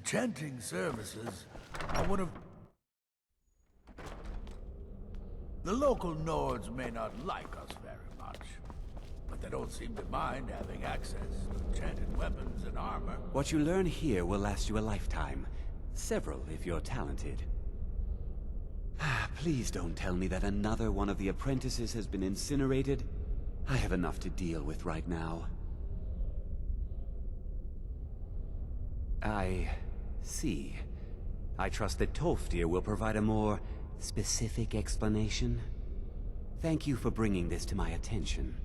enchanting services are one of... The local Nords may not like us very much, but they don't seem to mind having access to enchanted weapons and armor. What you learn here will last you a lifetime. Several, if you're talented. Please don't tell me that another one of the apprentices has been incinerated. I have enough to deal with right now. I see. I trust that Tolfdir will provide a more specific explanation. Thank you for bringing this to my attention.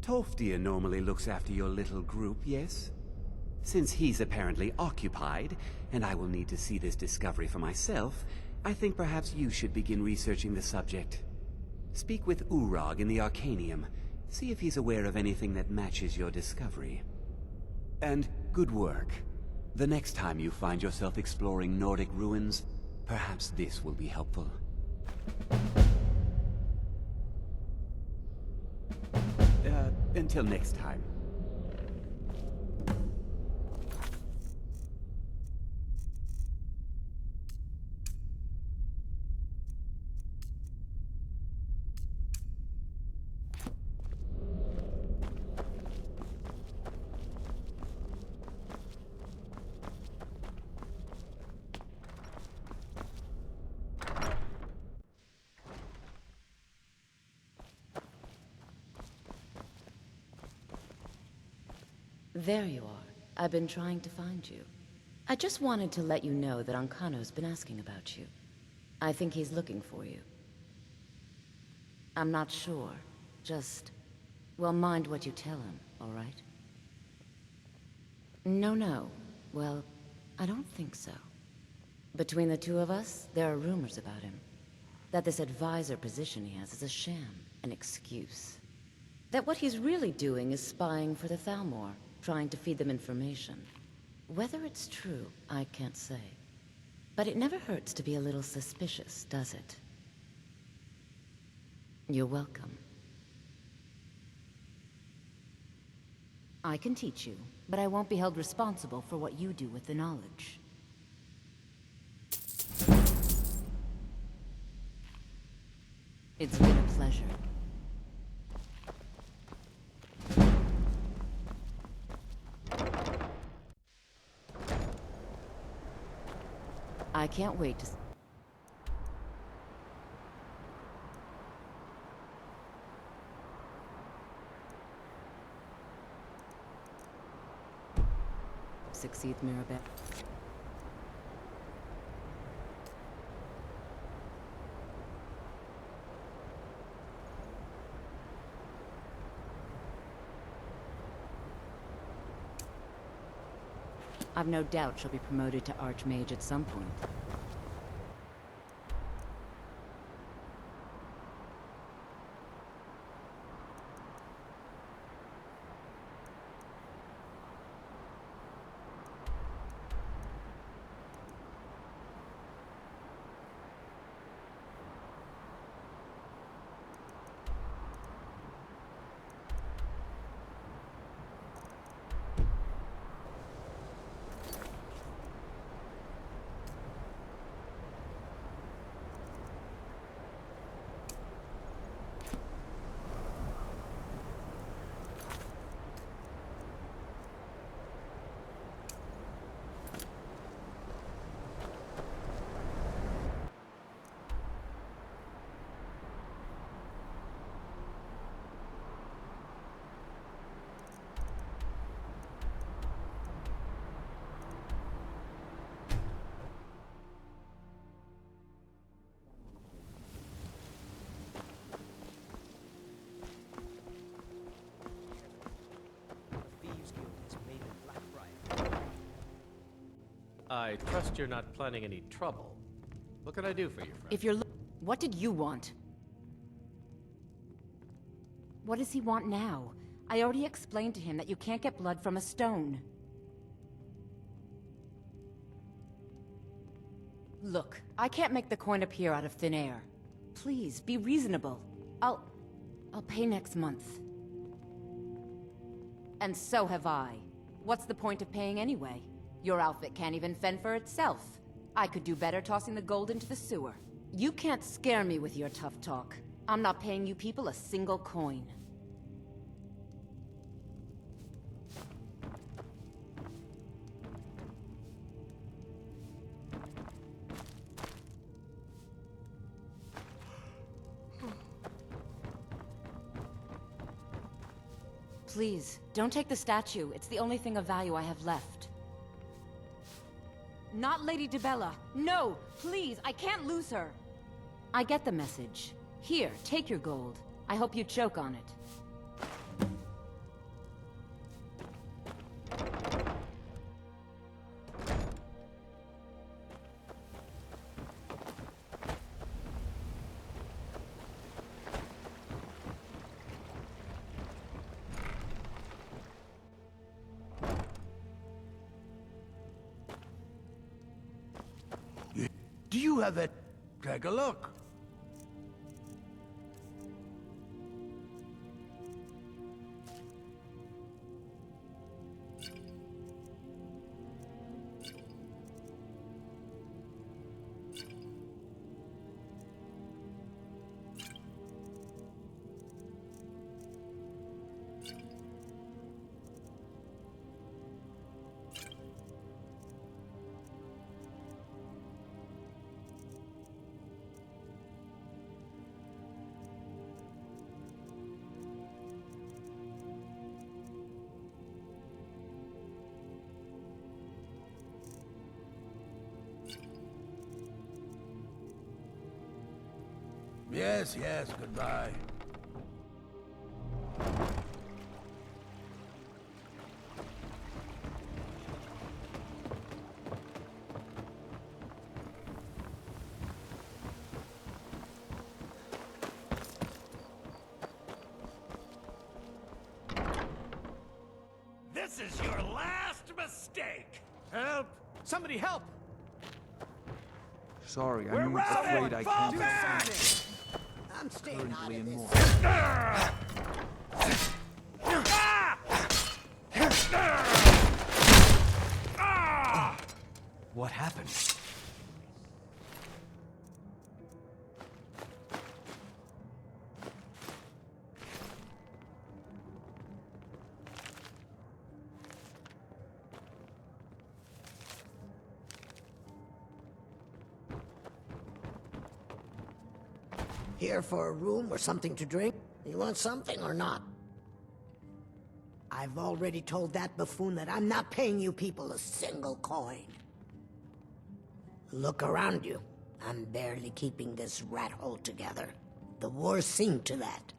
Tolfdir normally looks after your little group, yes? Since he's apparently occupied, and I will need to see this discovery for myself, I think perhaps you should begin researching the subject. Speak with Urag in the Arcanium. See if he's aware of anything that matches your discovery. And good work. The next time you find yourself exploring Nordic ruins, perhaps this will be helpful. Until next time. There you are. I've been trying to find you. I just wanted to let you know that Ancano's been asking about you. I think he's looking for you. I'm not sure. Just... well, mind what you tell him, all right? No. Well, I don't think so. Between the two of us, there are rumors about him. That this advisor position he has is a sham, an excuse. That what he's really doing is spying for the Thalmor, trying to feed them information. Whether it's true, I can't say. But it never hurts to be a little suspicious, does it? You're welcome. I can teach you, but I won't be held responsible for what you do with the knowledge. It's been a pleasure. I can't wait to... succeed, Mirabelle. I've no doubt she'll be promoted to Archmage at some point. I trust you're not planning any trouble. What can I do for you, friend? If you're what did you want? What does he want now? I already explained to him that you can't get blood from a stone. Look, I can't make the coin appear out of thin air. Please, be reasonable. I'll pay next month. And so have I. What's the point of paying anyway? Your outfit can't even fend for itself. I could do better tossing the gold into the sewer. You can't scare me with your tough talk. I'm not paying you people a single coin. Please, don't take the statue. It's the only thing of value I have left. Not Lady Dibella. No! Please, I can't lose her! I get the message. Here, take your gold. I hope you choke on it. Do you have it? Take a look. Yes, yes, goodbye. This is your last mistake! Help! Somebody help! Sorry, We're I'm routed! afraid I Fall can't back! I'm staying out currently of in this. more. What happened? Here for a room or something to drink? You want something or not? I've already told that buffoon that I'm not paying you people a single coin. Look around you. I'm barely keeping this rat hole together. The war's seen to that.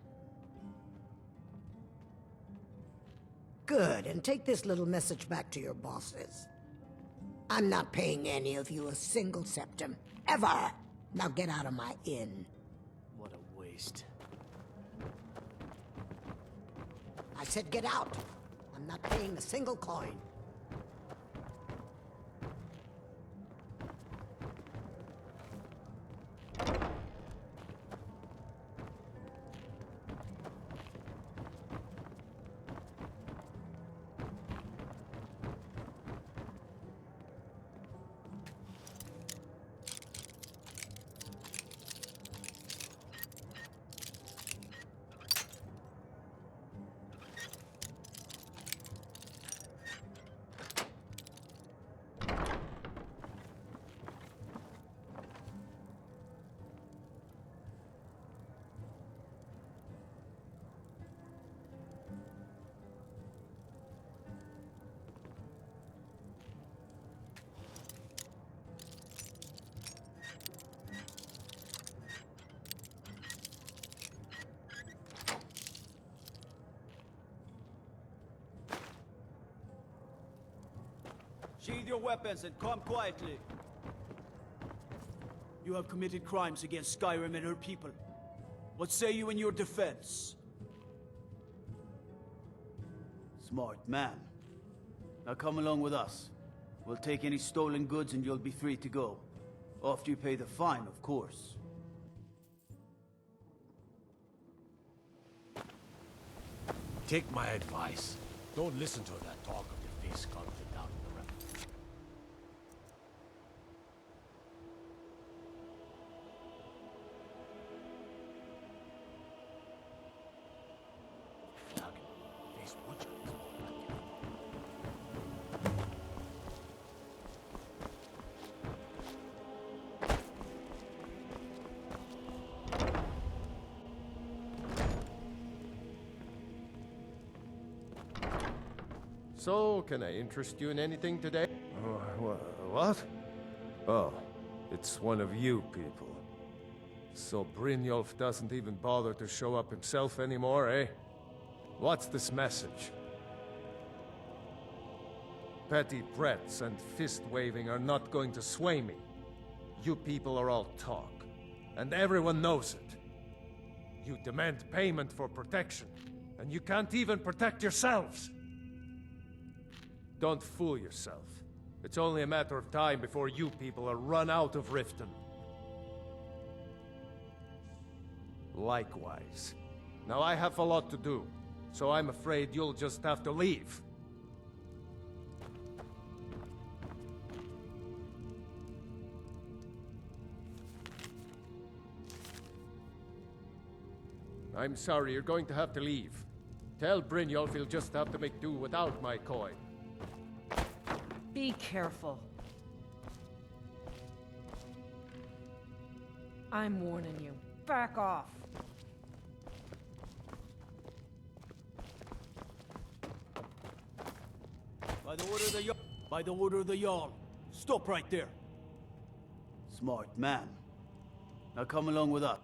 Good, and take this little message back to your bosses. I'm not paying any of you a single septim. Ever! Now get out of my inn. What a waste. I said get out. I'm not paying a single coin. Sheathe your weapons and come quietly. You have committed crimes against Skyrim and her people. What say you in your defense? Smart man. Now come along with us. We'll take any stolen goods and you'll be free to go. After you pay the fine, of course. Take my advice. Don't listen to that talk of defaced conflict out in the rapids. So, can I interest you in anything today? What? Oh, it's one of you people. So Brynjolf doesn't even bother to show up himself anymore, eh? What's this message? Petty threats and fist-waving are not going to sway me. You people are all talk, and everyone knows it. You demand payment for protection, and you can't even protect yourselves! Don't fool yourself. It's only a matter of time before you people are run out of Riften. Likewise. Now I have a lot to do, so I'm afraid you'll just have to leave. I'm sorry, you're going to have to leave. Tell Brynjolf he'll just have to make do without my coin. Be careful. I'm warning you. Back off. By the order of the Jarl. Stop right there. Smart man. Now come along with us.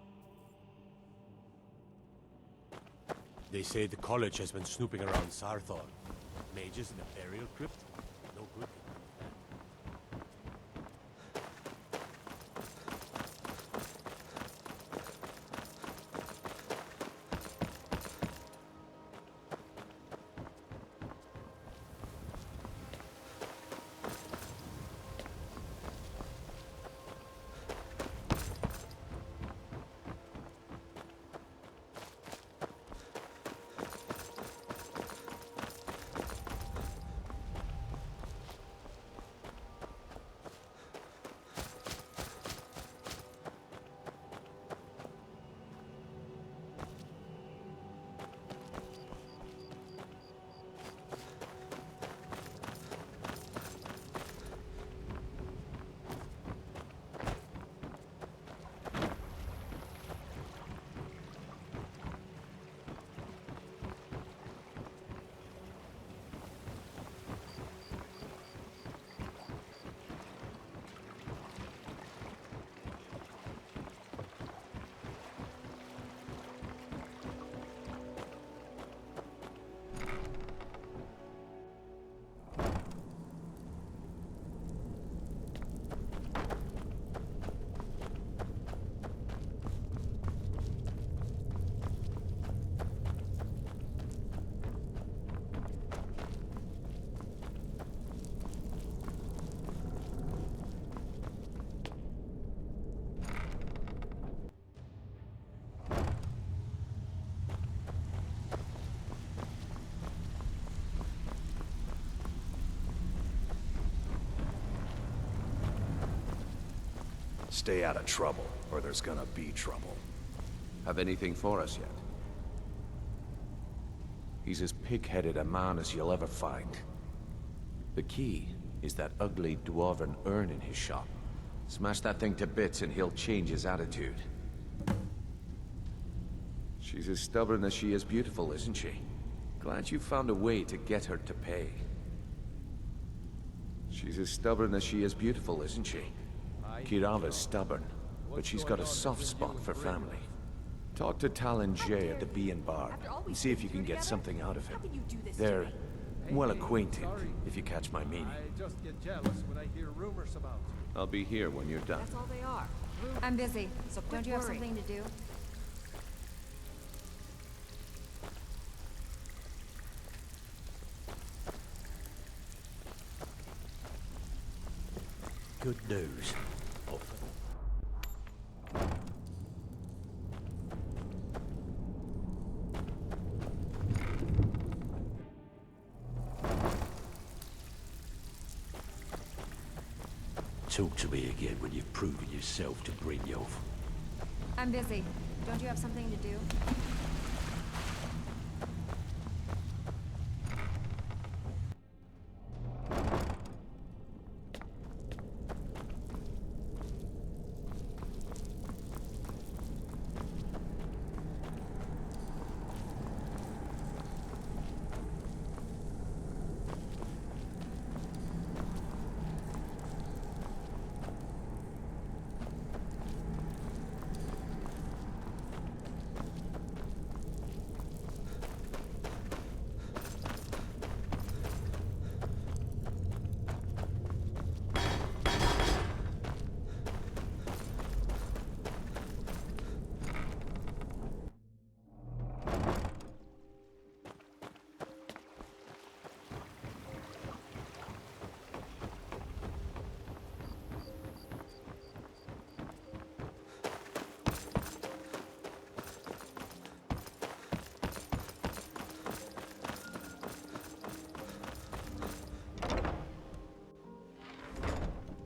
They say the college has been snooping around Sarthon. Mages in the burial crypt? No good. Stay out of trouble, or there's gonna be trouble. Have anything for us yet? He's as pig-headed a man as you'll ever find. The key is that ugly dwarven urn in his shop. Smash that thing to bits and he'll change his attitude. She's as stubborn as she is beautiful, isn't she? Glad you found a way to get her to pay. She's as stubborn as she is beautiful, isn't she? Kirava's stubborn, but she's got a soft spot for family. Talk to Talon Jay at the Bee and Bar, and see if you can get something out of him. They're well acquainted, if you catch my meaning. I just get jealous when I hear rumors about you. I'll be here when you're done. That's all they are. I'm busy, so don't you have something to do? Good news. Talk to me again when you've proven yourself to Brynjolf. I'm busy. Don't you have something to do?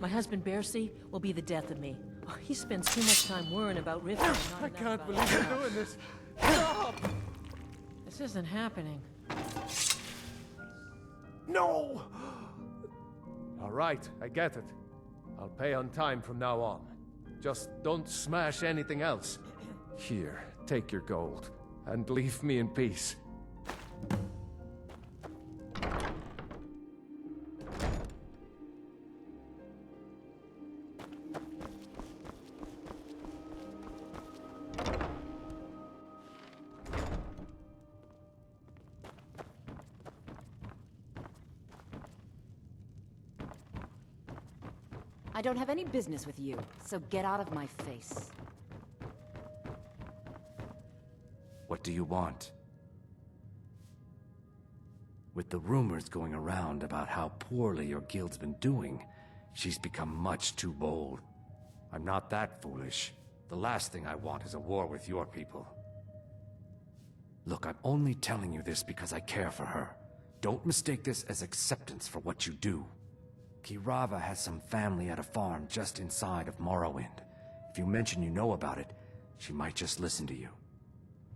My husband Bercy will be the death of me. Oh, he spends too much time worrying about Rift. I can't believe you're doing this. Stop! This isn't happening. No! All right, I get it. I'll pay on time from now on. Just don't smash anything else. Here, take your gold, and leave me in peace. I don't have any business with you, so get out of my face. What do you want? With the rumors going around about how poorly your guild's been doing, she's become much too bold. I'm not that foolish. The last thing I want is a war with your people. Look, I'm only telling you this because I care for her. Don't mistake this as acceptance for what you do. Kirava has some family at a farm just inside of Morrowind. If you mention you know about it, she might just listen to you.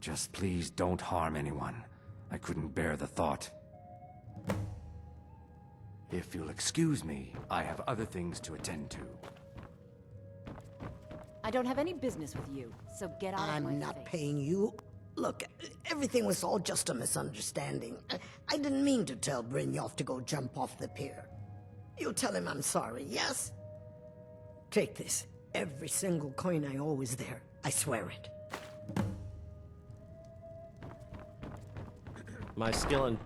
Just please don't harm anyone. I couldn't bear the thought. If you'll excuse me, I have other things to attend to. I don't have any business with you, so get out of my face. I'm not paying you. Look, everything was all just a misunderstanding. I didn't mean to tell Brynjolf to go jump off the pier. You tell him I'm sorry, yes? Take this. Every single coin I owe is there. I swear it. My skill in...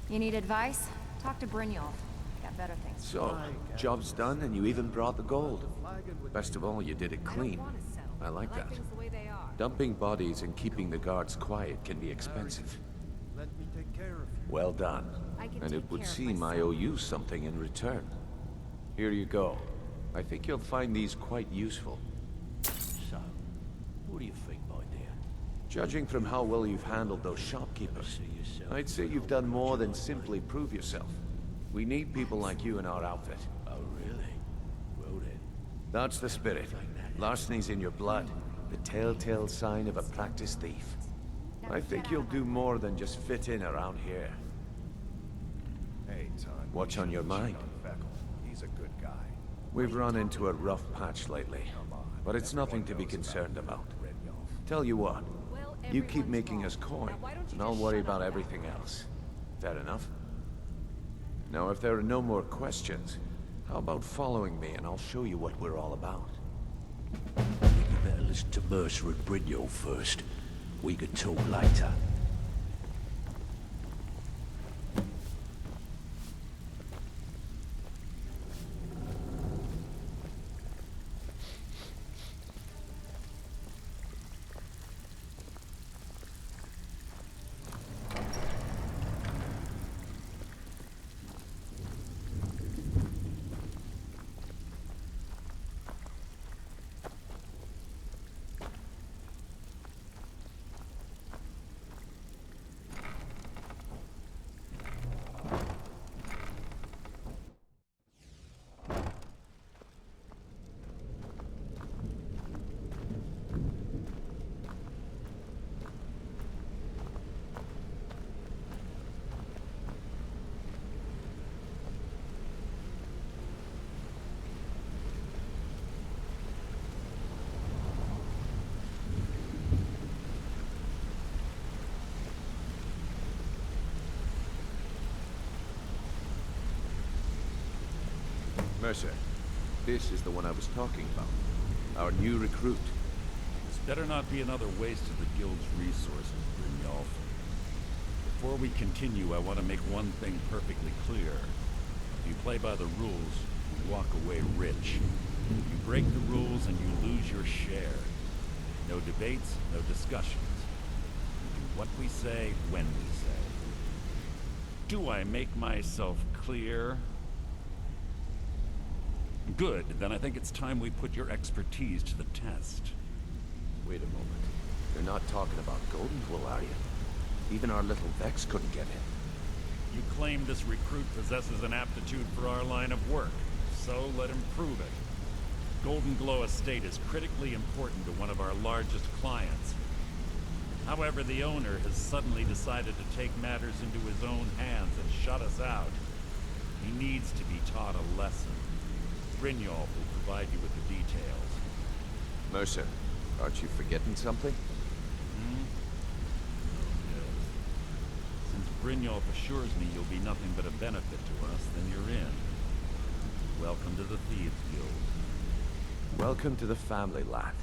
You need advice? Talk to Brynjolf. Got better things. So, job's done and you even brought the gold. Best of all, you did it clean. I like that. Things the way they are. Dumping bodies and keeping the guards quiet can be expensive. Well done. And it would seem I owe you something in return. Here you go. I think you'll find these quite useful. So, what do you think, my dear? Judging from how well you've handled those shopkeepers, I'd say you've done more than simply prove yourself. We need people like you in our outfit. Oh, really? Well then. That's the spirit. Larceny's in your blood. The telltale sign of a practiced thief. I think you'll do more than just fit in around here. Hey, Todd. What's on your mind? He's a good guy. We've run into a rough patch lately, but it's nothing to be concerned about. Tell you what, you keep making us coin, and I'll worry about everything else. Fair enough? Now, if there are no more questions, how about following me and I'll show you what we're all about? I think you better listen to Mercer and Brynjolf first. We can talk later. Mercer, This is the one I was talking about. Our new recruit. This better not be another waste of the Guild's resources, Brynjolf. Before we continue, I want to make one thing perfectly clear. If you play by the rules, you walk away rich. You break the rules and you lose your share. No debates, no discussions. We do what we say, when we say. Do I make myself clear? Good, then I think it's time we put your expertise to the test. Wait a moment. You're not talking about Golden Glow, are you? Even our little Vex couldn't get in. You claim this recruit possesses an aptitude for our line of work, so let him prove it. Golden Glow Estate is critically important to one of our largest clients. However, the owner has suddenly decided to take matters into his own hands and shut us out. He needs to be taught a lesson. Brynjolf will provide you with the details. Mercer, aren't you forgetting something? Since Brynjolf assures me you'll be nothing but a benefit to us, then you're in. Welcome to the Thieves Guild. Welcome to the family, lad.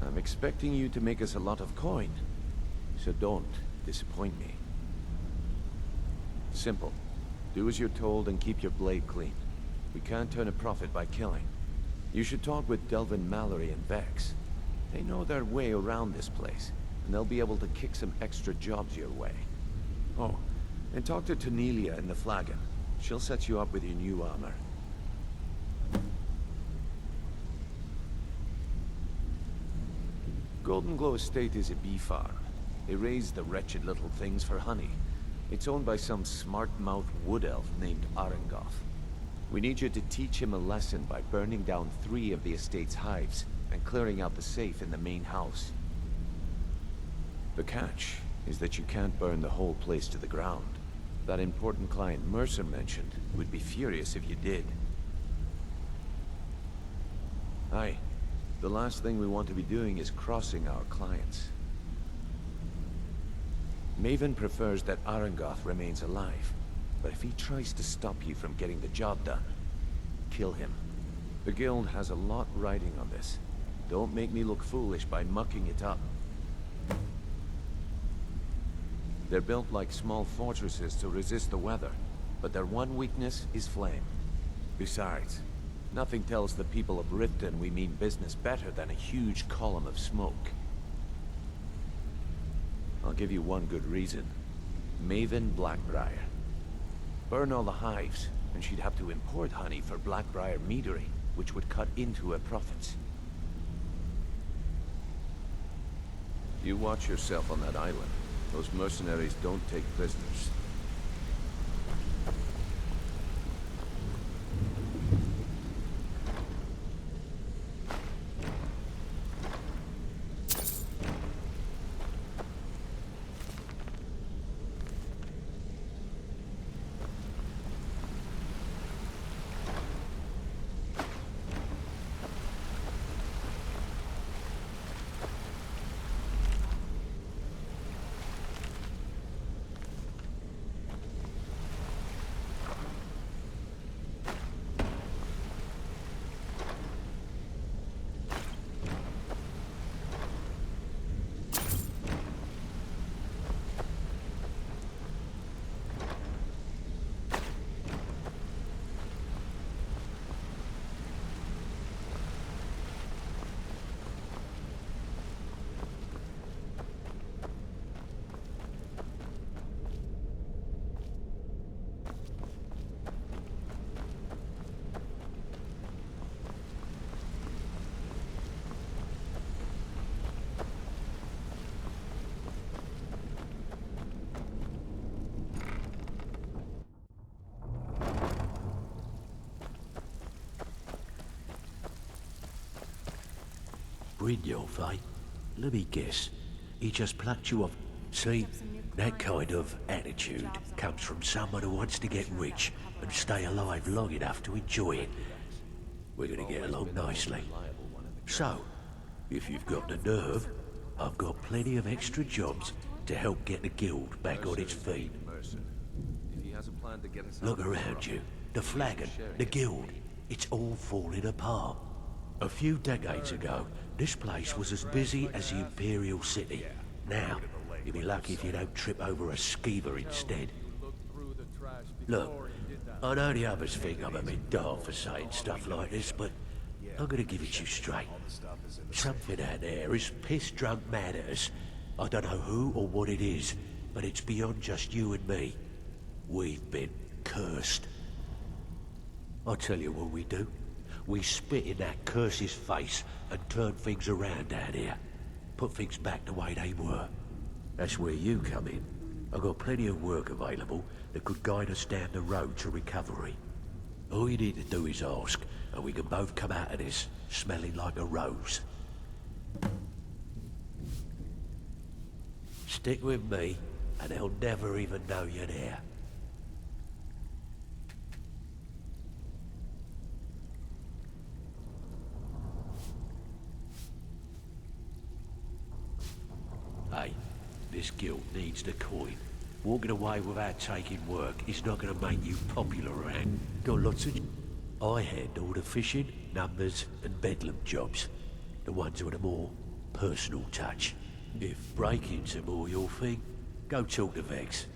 I'm expecting you to make us a lot of coin. So don't disappoint me. Simple. Do as you're told and keep your blade clean. We can't turn a profit by killing. You should talk with Delvin Mallory and Vex. They know their way around this place, and they'll be able to kick some extra jobs your way. Oh, and talk to Tanelia in the Flagon. She'll set you up with your new armor. Golden Glow Estate is a bee farm. They raise the wretched little things for honey. It's owned by some smart-mouthed wood elf named Arengoth. We need you to teach him a lesson by burning down 3 of the estate's hives and clearing out the safe in the main house. The catch is that you can't burn the whole place to the ground. That important client Mercer mentioned would be furious if you did. Aye. The last thing we want to be doing is crossing our clients. Maven prefers that Arengoth remains alive, but if he tries to stop you from getting the job done, kill him. The Guild has a lot riding on this. Don't make me look foolish by mucking it up. They're built like small fortresses to resist the weather, but their one weakness is flame. Besides, nothing tells the people of Riften we mean business better than a huge column of smoke. I'll give you one good reason. Maven Blackbriar. Burn all the hives, and she'd have to import honey for Blackbriar meadery, which would cut into her profits. You watch yourself on that island. Those mercenaries don't take prisoners. Brynjolf, eh? Let me guess. He just plucked you off. See, that kind of attitude comes from someone who wants to get rich and stay alive long enough to enjoy it. We're gonna get along nicely. So, if you've got the nerve, I've got plenty of extra jobs to help get the guild back on its feet. Look around you. The Flagon, the guild. it's all falling apart. A few decades ago, this place was as busy as the Imperial City. Now, you'll be lucky if you don't trip over a skeever instead. Look, I know the others think I'm a bit daft for saying stuff like this, but I'm gonna give it to you straight. Something out there is piss-drunk mad at us. I don't know who or what it is, but it's beyond just you and me. We've been cursed. I'll tell you what we do. We spit in that curse's face and turn things around down here. Put things back the way they were. That's where you come in. I've got plenty of work available that could guide us down the road to recovery. All you need to do is ask, and we can both come out of this smelling like a rose. Stick with me, and they'll never even know you're there. Hey, this guild needs the coin. Walking away without taking work is not going to make you popular around. Got lots of... I handle the fishing, numbers, and bedlam jobs. The ones with a more personal touch. If breaking's more your thing, go talk to Vex.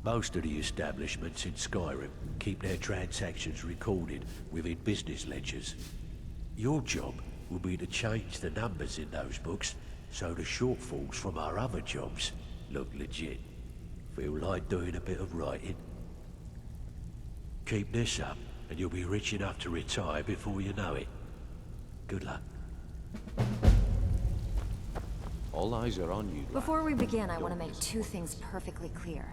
Most of the establishments in Skyrim keep their transactions recorded within business ledgers. Your job will be to change the numbers in those books so the shortfalls from our other jobs look legit. Feel like doing a bit of writing? Keep this up and you'll be rich enough to retire before you know it. Good luck. All eyes are on you. Before we begin, I want to make two things perfectly clear.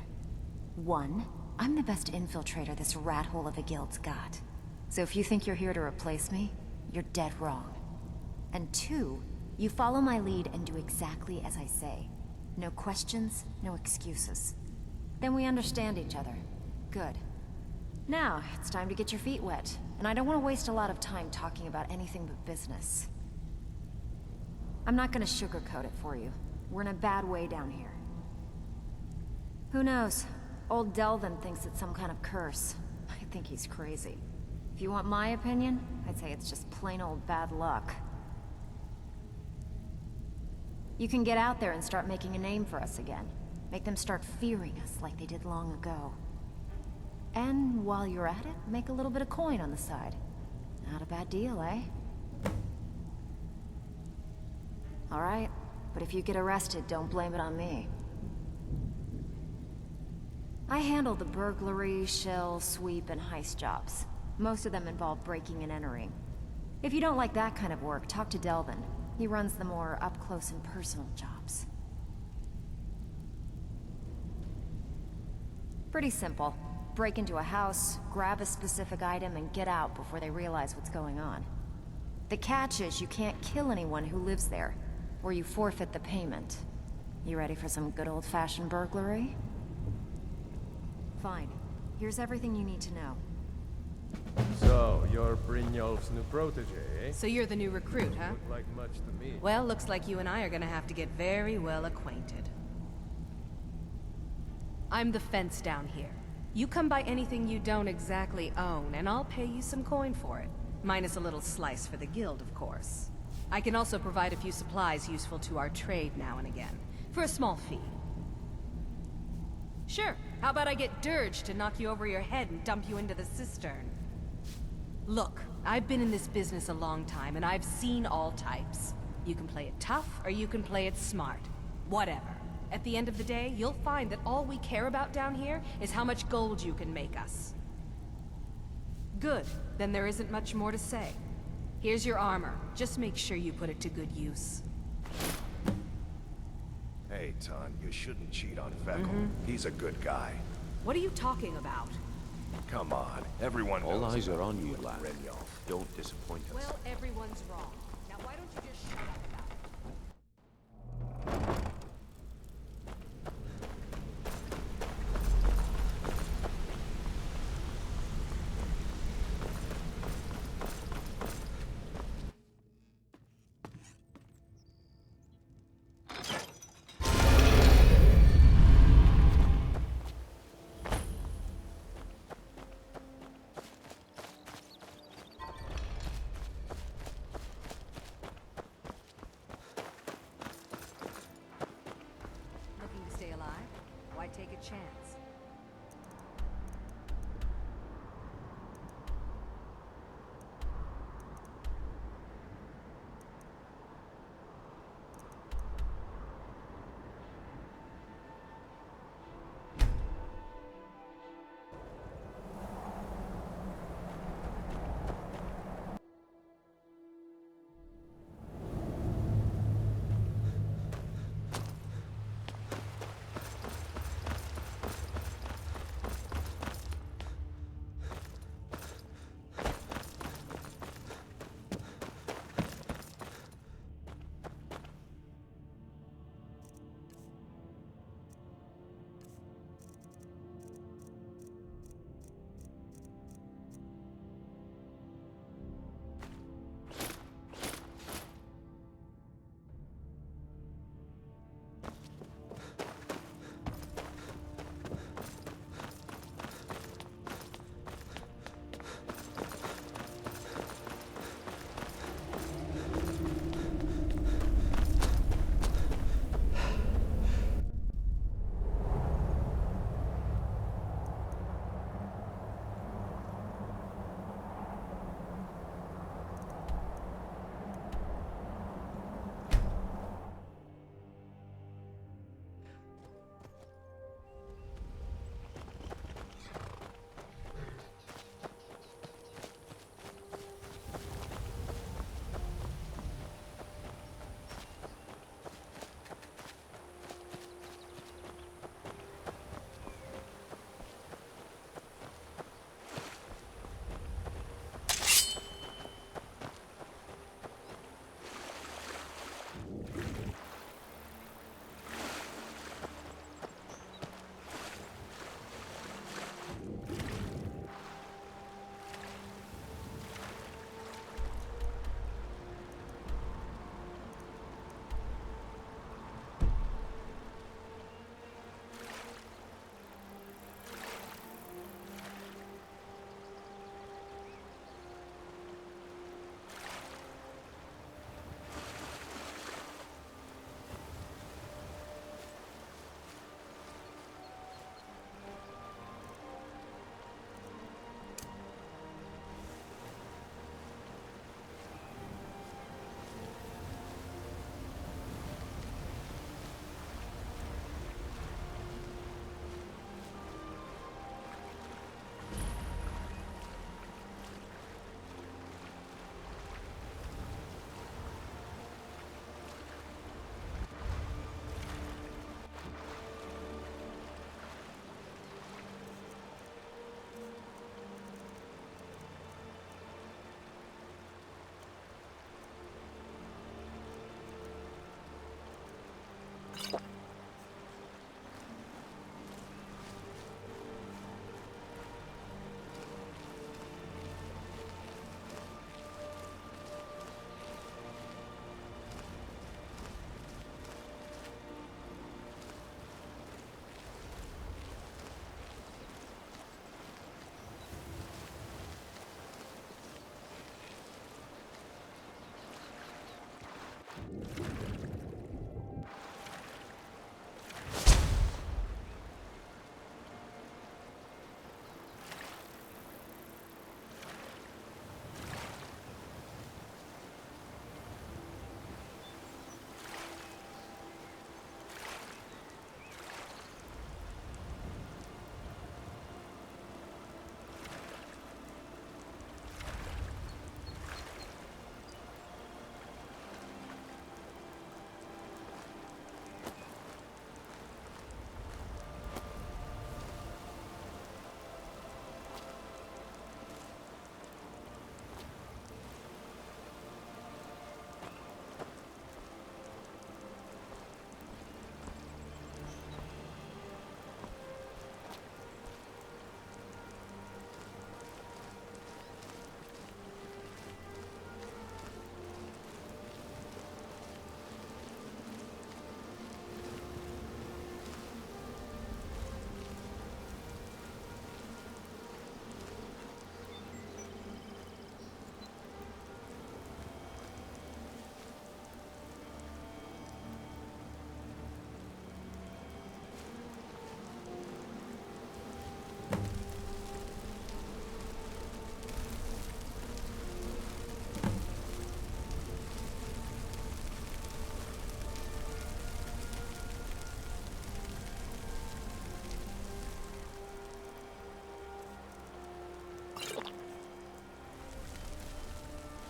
One, I'm the best infiltrator this rat hole of a guild's got. So if you think you're here to replace me, you're dead wrong. And two, you follow my lead and do exactly as I say. No questions, no excuses. Then we understand each other. Good. Now, it's time to get your feet wet. And I don't want to waste a lot of time talking about anything but business. I'm not gonna sugarcoat it for you. We're in a bad way down here. Who knows? Old Delvin thinks it's some kind of curse. I think he's crazy. If you want my opinion, I'd say it's just plain old bad luck. You can get out there and start making a name for us again. Make them start fearing us like they did long ago. And while you're at it, make a little bit of coin on the side. Not a bad deal, eh? Alright, but if you get arrested, don't blame it on me. I handle the burglary, shell, sweep, and heist jobs. Most of them involve breaking and entering. If you don't like that kind of work, talk to Delvin. He runs the more up-close and personal jobs. Pretty simple. Break into a house, grab a specific item, and get out before they realize what's going on. The catch is you can't kill anyone who lives there, or you forfeit the payment. You ready for some good old-fashioned burglary? Fine. Here's everything you need to know. So, you're Brynjolf's new protege, eh? So you're the new recruit, huh? Look like much to me. Well, looks like you and I are gonna have to get very well acquainted. I'm the fence down here. You come by anything you don't exactly own, and I'll pay you some coin for it. Minus a little slice for the guild, of course. I can also provide a few supplies useful to our trade now and again, for a small fee. Sure, how about I get Dirge to knock you over your head and dump you into the cistern? Look, I've been in this business a long time, and I've seen all types. You can play it tough, or you can play it smart. Whatever. At the end of the day, you'll find that all we care about down here is how much gold you can make us. Good. Then there isn't much more to say. Here's your armor. Just make sure you put it to good use. Hey, Ton, you shouldn't cheat on Vekel. He's a good guy. What are you talking about? Come on, everyone knows. All eyes are on you, about lad. Brynjolf. Don't disappoint us. Well, everyone's wrong. Now why don't you just shut up about it? a chance.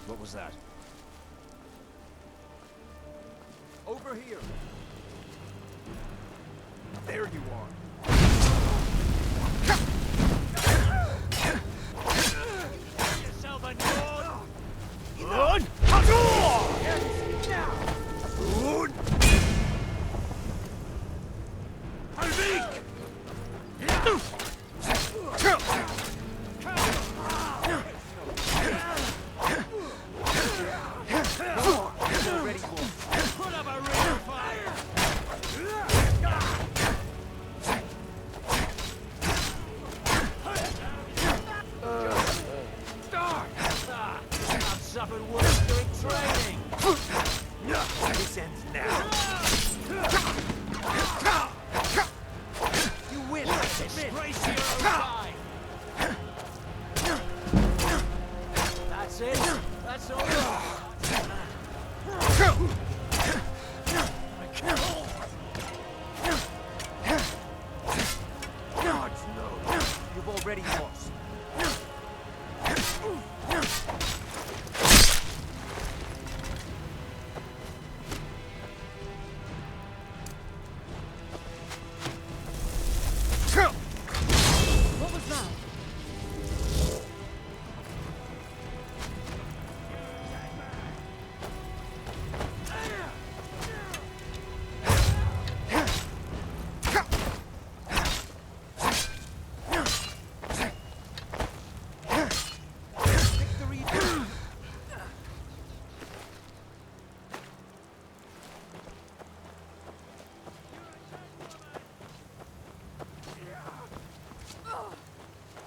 What was that? Over here. There you are. Yourself a Good. Good. Put up a ring of fire. I've suffered worse doing training. This ends now. You win. Disgrace your own time. That's it. That's all. Gods no. You've already lost. What was that?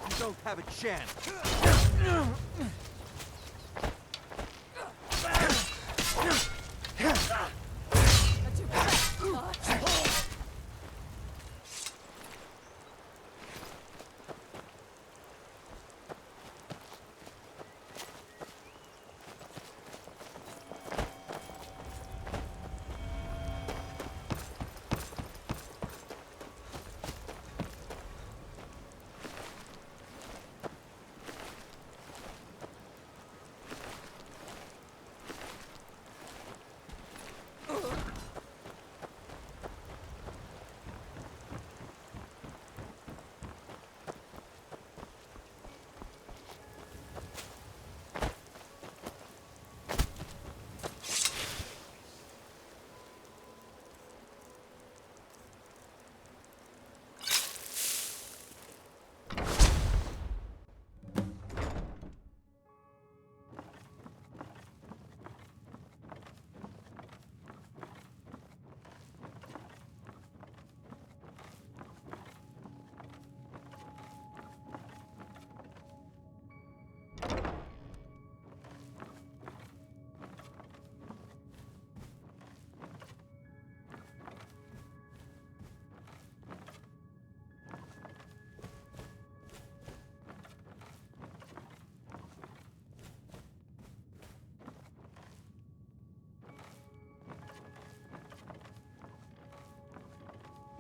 You don't have a chance.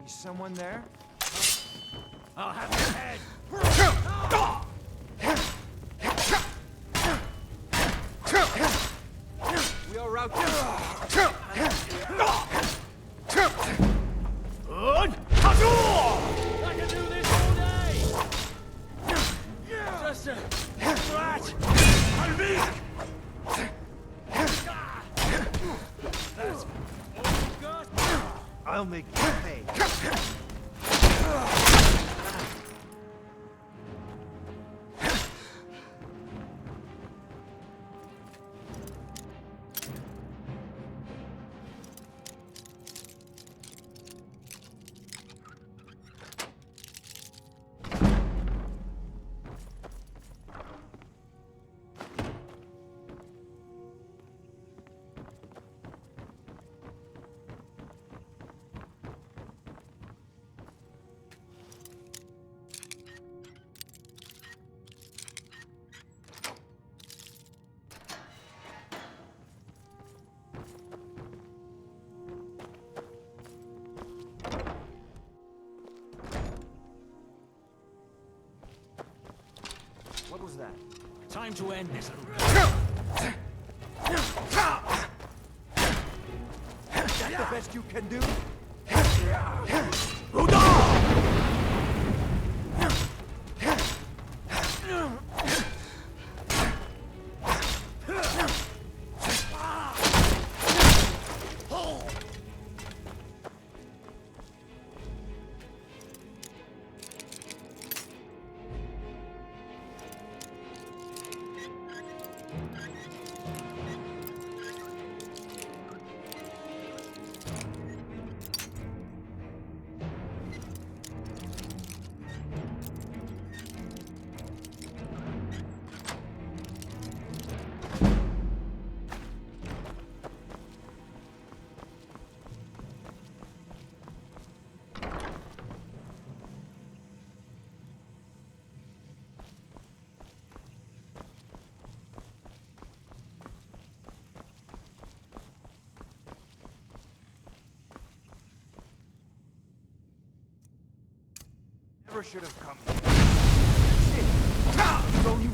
Is someone there? I'll have your head! We are out. I can do this all day! Just a scratch! That's all you got? I'll make you pay. What was that? Time to end this. the best you can do? Never should have come. Don't you?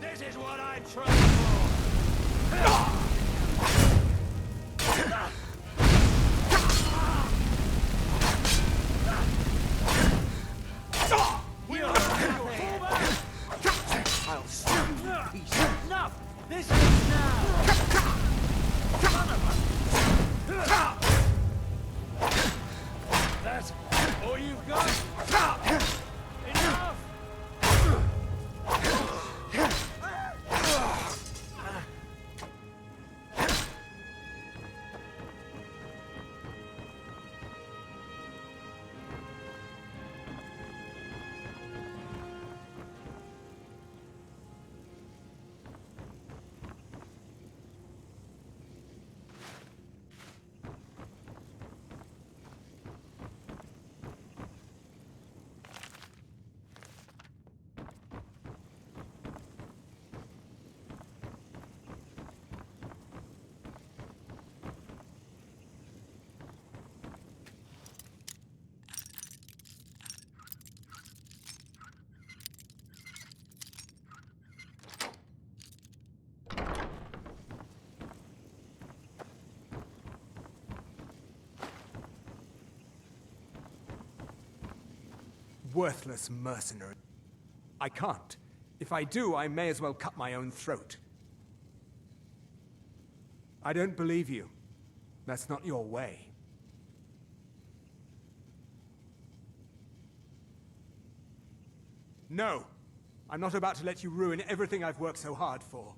This is what I trained for! I'll shoot you pieces. Enough! This is now! Son of a... That's all you've got? Enough! Worthless mercenary. I can't. If I do, I may as well cut my own throat. I don't believe you. That's not your way. No! I'm not about to let you ruin everything I've worked so hard for.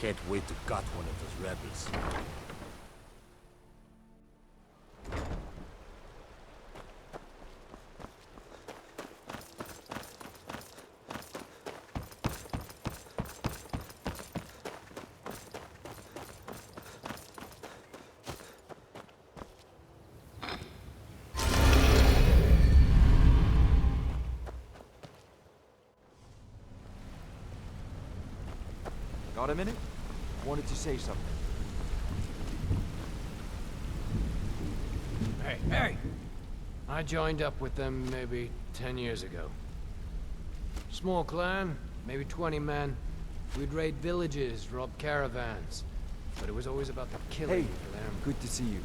Can't wait to gut one of those rebels. Got a minute? Wanted to say something. Hey! I joined up with them maybe 10 years ago. Small clan, maybe 20 men. We'd raid villages, rob caravans. But it was always about the killing for them. Good to see you.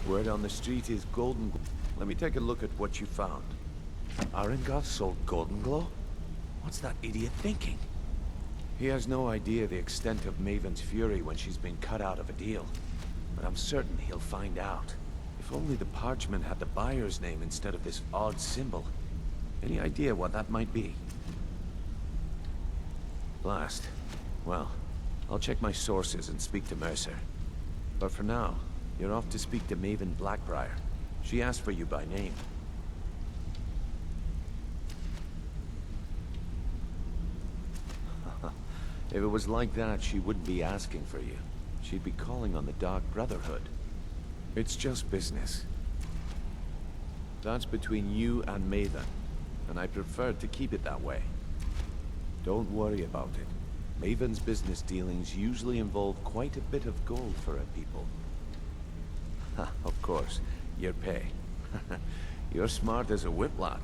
Word on the street is Golden... Let me take a look at what you found. Arengoth sold Golden Glow? What's that idiot thinking? He has no idea the extent of Maven's fury when she's been cut out of a deal. But I'm certain he'll find out. If only the parchment had the buyer's name instead of this odd symbol. Any idea what that might be? Blast. Well, I'll check my sources and speak to Mercer. But for now, you're off to speak to Maven Blackbriar. She asked for you by name. If it was like that, she wouldn't be asking for you. She'd be calling on the Dark Brotherhood. It's just business. That's between you and Maven, and I prefer to keep it that way. Don't worry about it. Maven's business dealings usually involve quite a bit of gold for her people. Ha, of course, your pay. You're smart as a whip lad.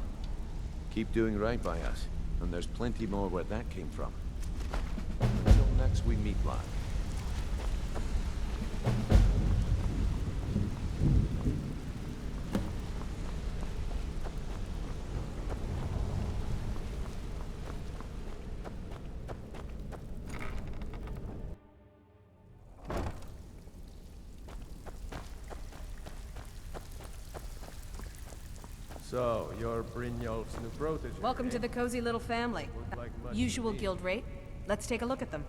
Keep doing right by us, and there's plenty more where that came from. Until next we meet, lad. So, you're Brynjolf's new protege. Welcome to the cozy little family. Would like much Usual indeed. guild rate. Let's take a look at them.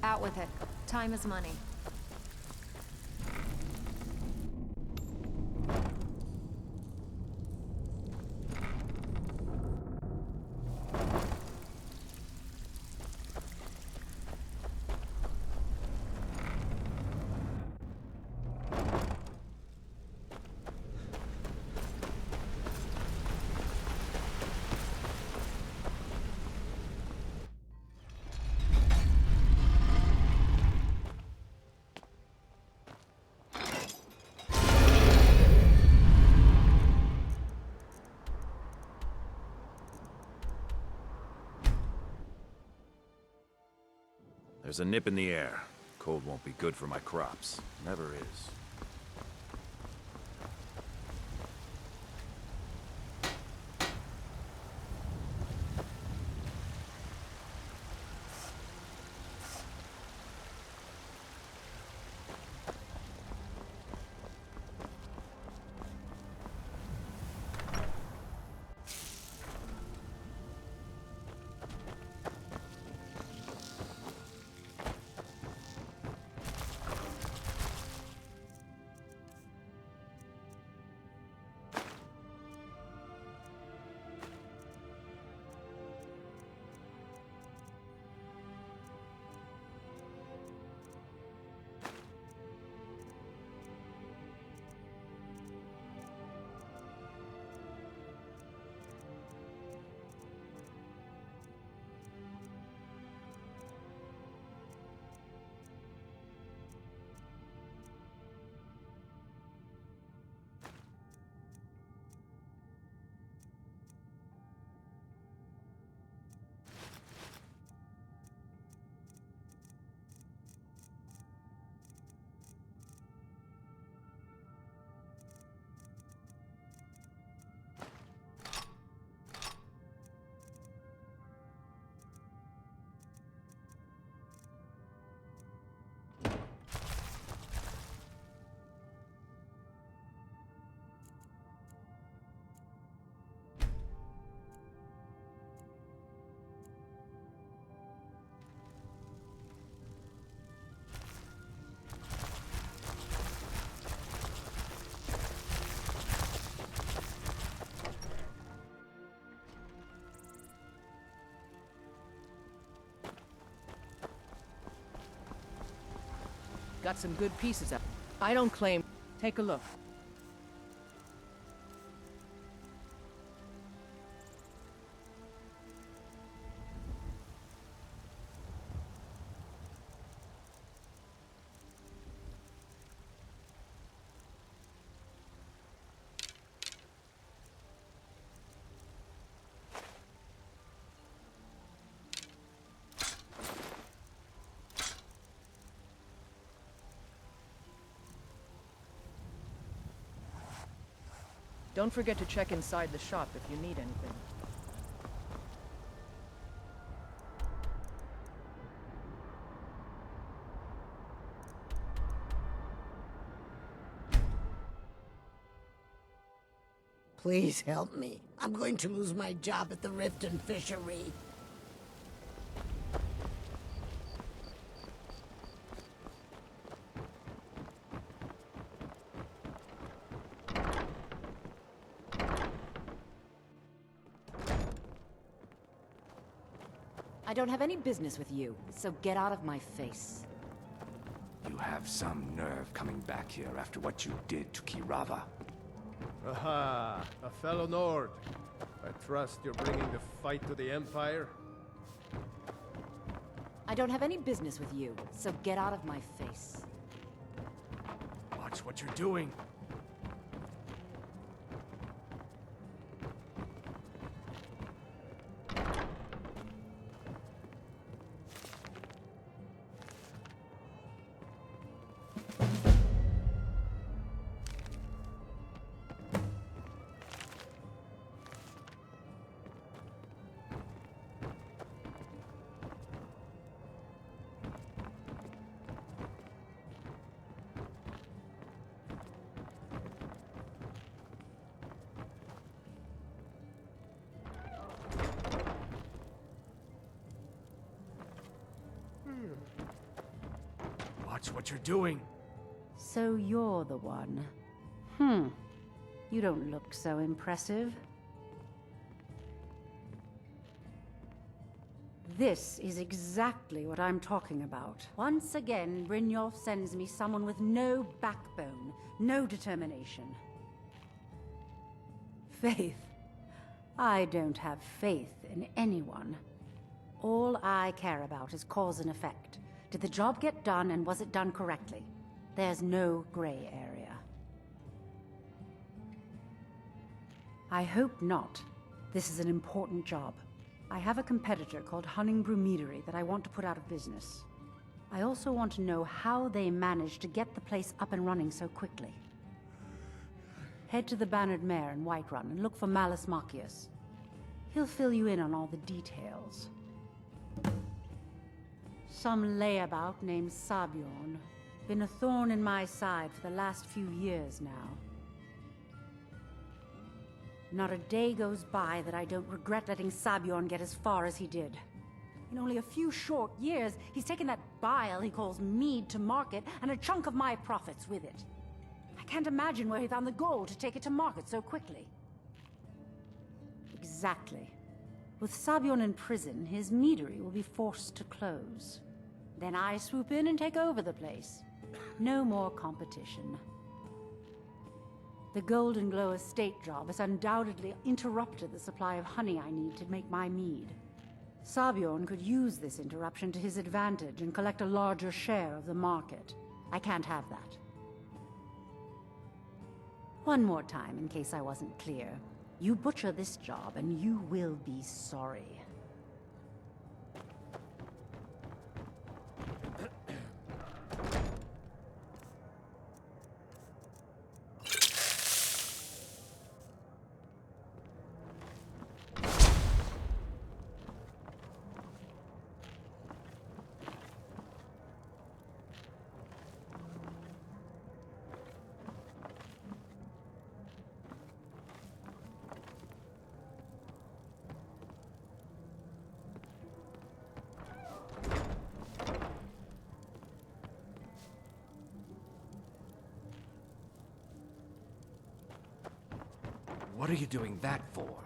Out with it. Time is money. There's a nip in the air. Cold won't be good for my crops. Never is. Got some good pieces up. I don't claim. Take a look. Don't forget to check inside the shop if you need anything. Please help me. I'm going to lose my job at the Riften Fishery. I don't have any business with you, so get out of my face. You have some nerve coming back here after what you did to Kirava. Aha! A fellow Nord. I trust you're bringing the fight to the Empire? I don't have any business with you, so get out of my face. Watch what you're doing. Watch what you're doing. So you're the one. You don't look so impressive. This is exactly what I'm talking about. Once again, Brynjolf sends me someone with no backbone, no determination. Faith. I don't have faith in anyone. All I care about is cause and effect. Did the job get done, and was it done correctly? There's no gray area. I hope not. This is an important job. I have a competitor called Hunningbrew Meadery that I want to put out of business. I also want to know how they managed to get the place up and running so quickly. Head to the Bannered Mare in Whiterun and look for Malus Machius. He'll fill you in on all the details. Some layabout named Sabjorn. Been a thorn in my side for the last few years now. Not a day goes by that I don't regret letting Sabjorn get as far as he did. In only a few short years, he's taken that bile he calls mead to market, and a chunk of my profits with it. I can't imagine where he found the gold to take it to market so quickly. Exactly. With Sabjorn in prison, his meadery will be forced to close. Then I swoop in and take over the place. No more competition. The Golden Glow estate job has undoubtedly interrupted the supply of honey I need to make my mead. Sabjorn could use this interruption to his advantage and collect a larger share of the market. I can't have that. One more time, in case I wasn't clear. You butcher this job, and you will be sorry. What are you doing that for?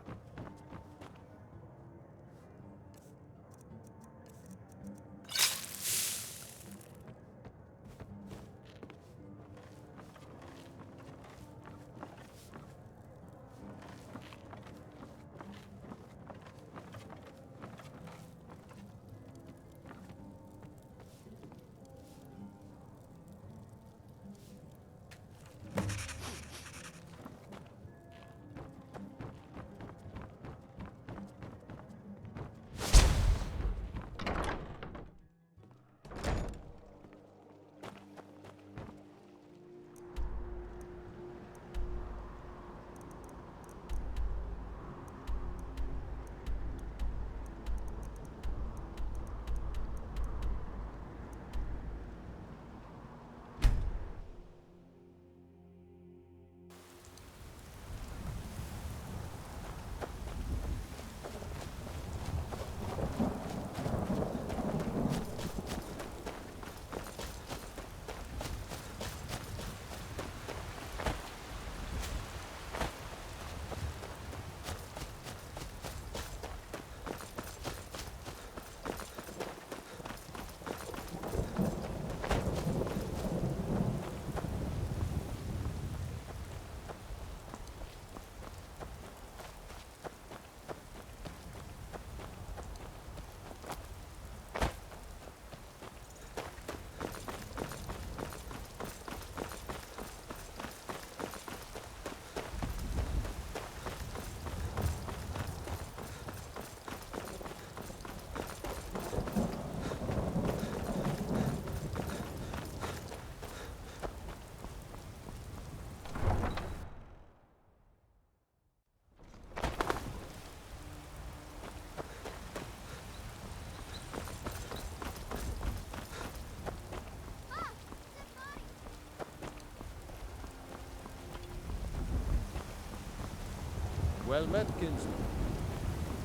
Well met, kinsman.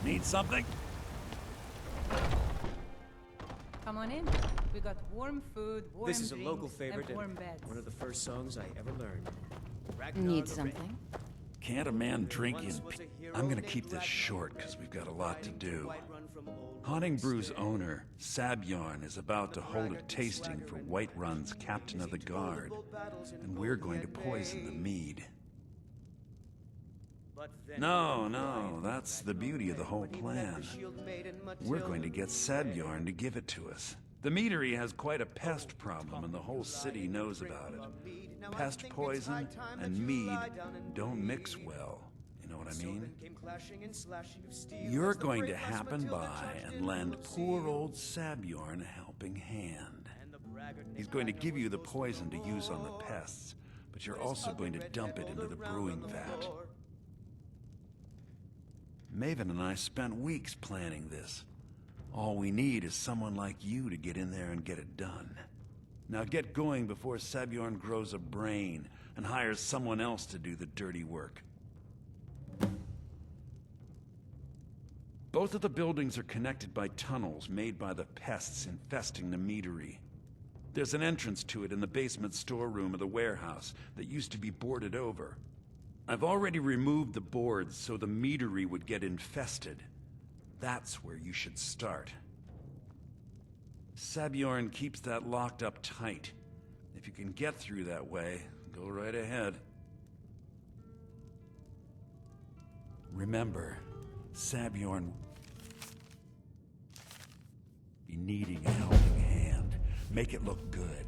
Need something? Come on in. We got warm food, warm This is a drinks, local favorite and warm and beds. one of the first songs I ever learned. Need something? Can't a man drink in peace? I'm gonna keep this short because we've got a lot to do. Haunting Brew's owner, Sabjorn, is about to hold a tasting for Whiterun's Captain of the Guard, and we're going to poison the mead. No, that's the beauty of the whole plan. We're going to get Sabjorn to give it to us. The meadery has quite a pest problem, and the whole city knows about it. Pest poison and mead don't mix well. You know what I mean? You're going to happen by and lend poor old Sabjorn a helping hand. He's going to give you the poison to use on the pests, but you're also going to dump it into the brewing vat. Maven and I spent weeks planning this. All we need is someone like you to get in there and get it done. Now get going before Sabjorn grows a brain and hires someone else to do the dirty work. Both of the buildings are connected by tunnels made by the pests infesting the meadery. There's an entrance to it in the basement storeroom of the warehouse that used to be boarded over. I've already removed the boards so the meadery would get infested. That's where you should start. Sabjorn keeps that locked up tight. If you can get through that way, go right ahead. Remember, Sabjorn be needing a helping hand. Make it look good.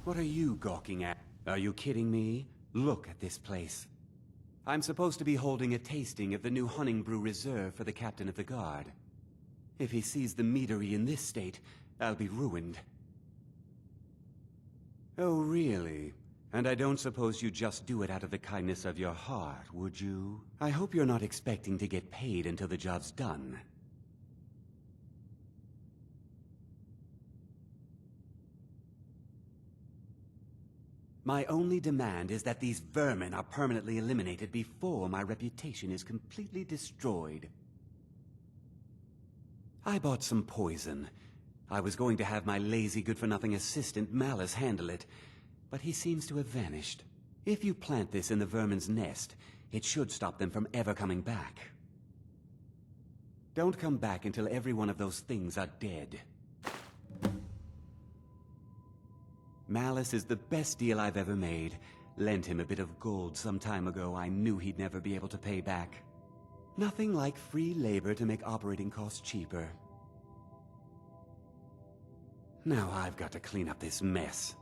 What are you gawking at? Are you kidding me? Look at this place. I'm supposed to be holding a tasting of the new Honningbrew Reserve for the Captain of the Guard. If he sees the meadery in this state, I'll be ruined. Oh, really? And I don't suppose you just do it out of the kindness of your heart, would you? I hope you're not expecting to get paid until the job's done. My only demand is that these vermin are permanently eliminated before my reputation is completely destroyed. I bought some poison. I was going to have my lazy, good-for-nothing assistant Malice handle it, but he seems to have vanished. If you plant this in the vermin's nest, it should stop them from ever coming back. Don't come back until every one of those things are dead. Malice is the best deal I've ever made. Lent him a bit of gold some time ago I knew he'd never be able to pay back. Nothing like free labor to make operating costs cheaper. Now I've got to clean up this mess.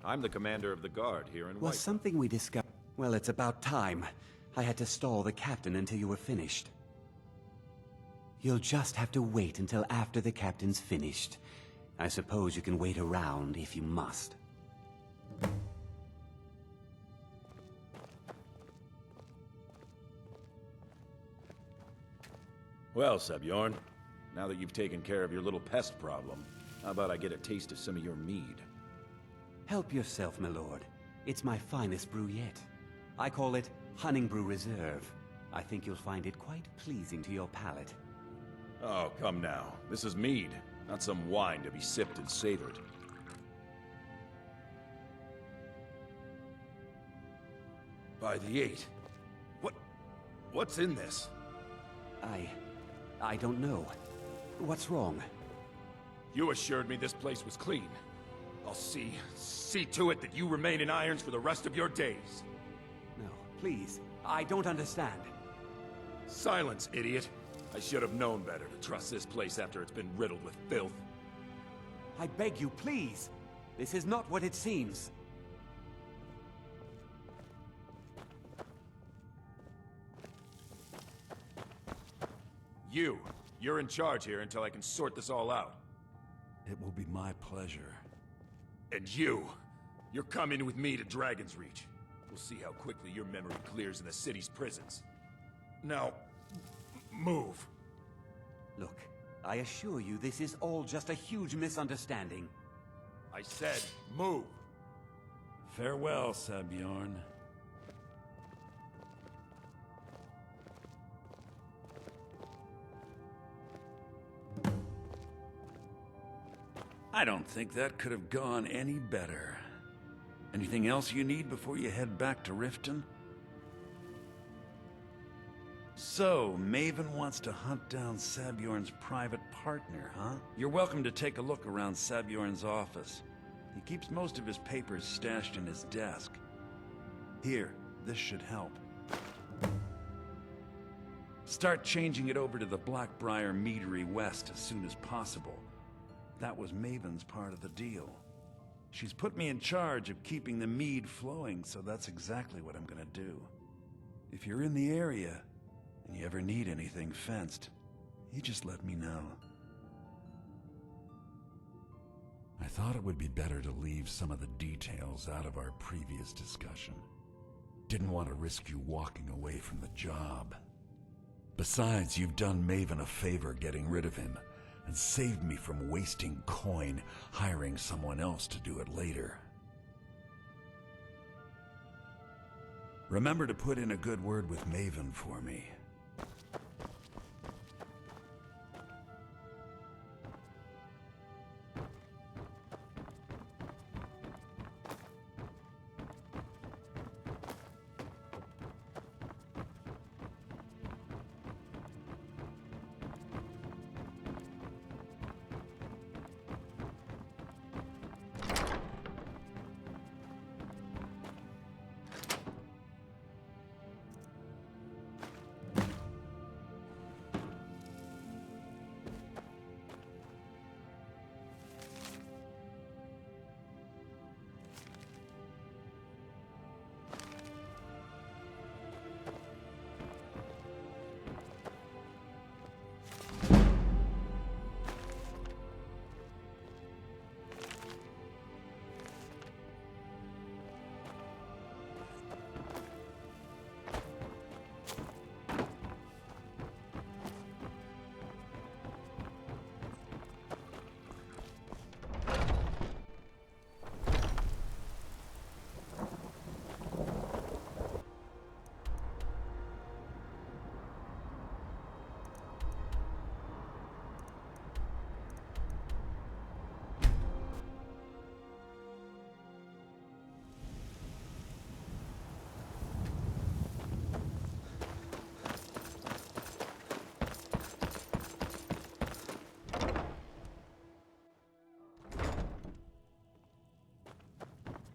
I'm the commander of the guard here in Was White. something we discovered? Well, it's about time. I had to stall the captain until you were finished. You'll just have to wait until after the captain's finished. I suppose you can wait around if you must. Well, Sebjorn, now that you've taken care of your little pest problem, how about I get a taste of some of your mead? Help yourself, my lord. It's my finest brew yet. I call it Hunning Brew Reserve. I think you'll find it quite pleasing to your palate. Oh, come now. This is mead, not some wine to be sipped and savored. By the 8. What's in this? I don't know. What's wrong? You assured me this place was clean. I'll see to it that you remain in irons for the rest of your days. No, please. I don't understand. Silence, idiot. I should have known better to trust this place after it's been riddled with filth. I beg you, please. This is not what it seems. You're in charge here until I can sort this all out. It will be my pleasure. And you're coming with me to Dragon's Reach. We'll see how quickly your memory clears in the city's prisons. Now, move. Look, I assure you this is all just a huge misunderstanding. I said, move. Farewell, Sebjorn. I don't think that could have gone any better. Anything else you need before you head back to Riften? So, Maven wants to hunt down Sabjorn's private partner, huh? You're welcome to take a look around Sabjorn's office. He keeps most of his papers stashed in his desk. Here, this should help. Start changing it over to the Blackbriar Meadery West as soon as possible. That was Maven's part of the deal. She's put me in charge of keeping the mead flowing, so that's exactly what I'm gonna do. If you're in the area, and you ever need anything fenced, you just let me know. I thought it would be better to leave some of the details out of our previous discussion. Didn't want to risk you walking away from the job. Besides, you've done Maven a favor getting rid of him, and saved me from wasting coin hiring someone else to do it later. Remember to put in a good word with Maven for me.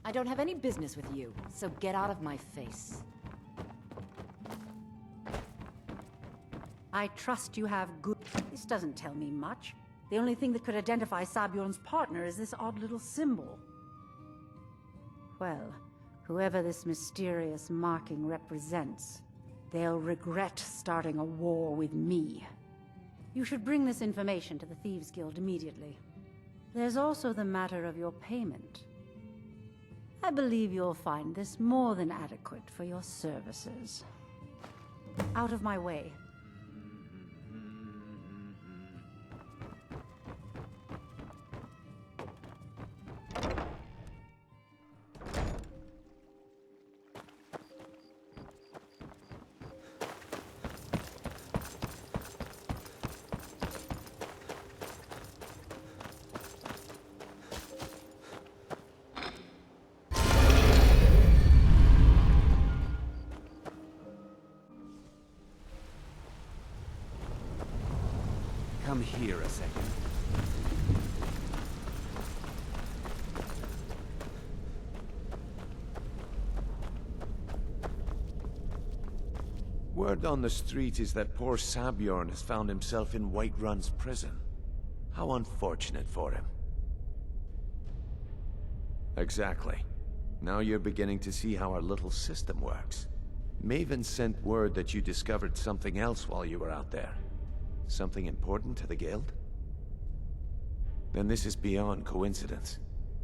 I don't have any business with you, so get out of my face. I trust you have good... This doesn't tell me much. The only thing that could identify Sabjorn's partner is this odd little symbol. Well, whoever this mysterious marking represents, they'll regret starting a war with me. You should bring this information to the Thieves Guild immediately. There's also the matter of your payment. I believe you'll find this more than adequate for your services. Out of my way. Come here a second. Word on the street is that poor Sabjorn has found himself in Whiterun's prison. How unfortunate for him. Exactly. Now you're beginning to see how our little system works. Maven sent word that you discovered something else while you were out there. Something important to the Guild? Then this is beyond coincidence.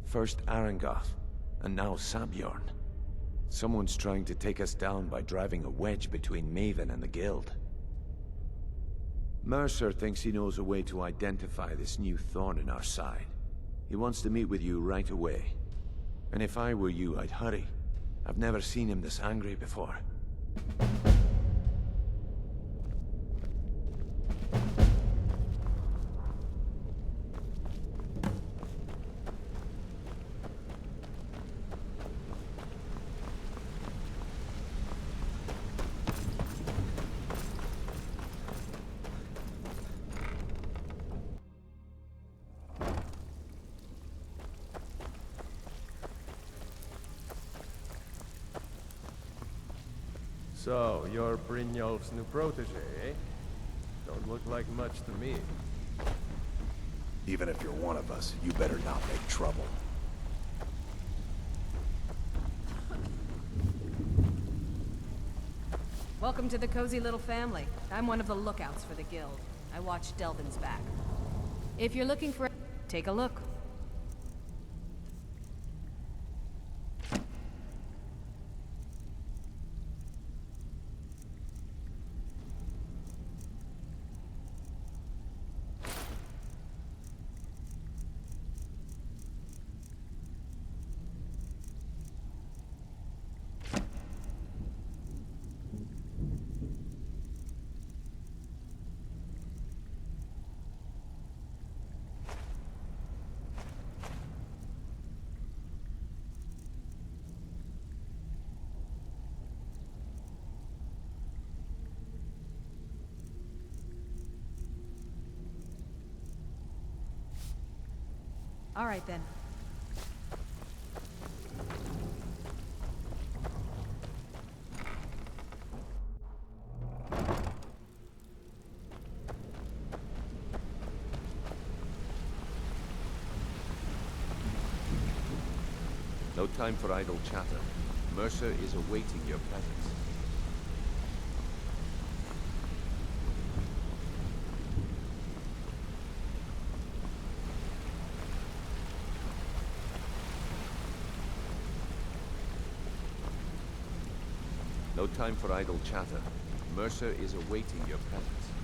First Arangoth, and now Sabjorn. Someone's trying to take us down by driving a wedge between Maven and the Guild. Mercer thinks he knows a way to identify this new thorn in our side. He wants to meet with you right away. And if I were you, I'd hurry. I've never seen him this angry before. So, you're Brynjolf's new protege, eh? Don't look like much to me. Even if you're one of us, you better not make trouble. Welcome to the cozy little family. I'm one of the lookouts for the guild. I watch Delvin's back. If you're looking for... take a look. All right, then. No time for idle chatter. Mercer is awaiting your presence. No time for idle chatter. Mercer is awaiting your presence.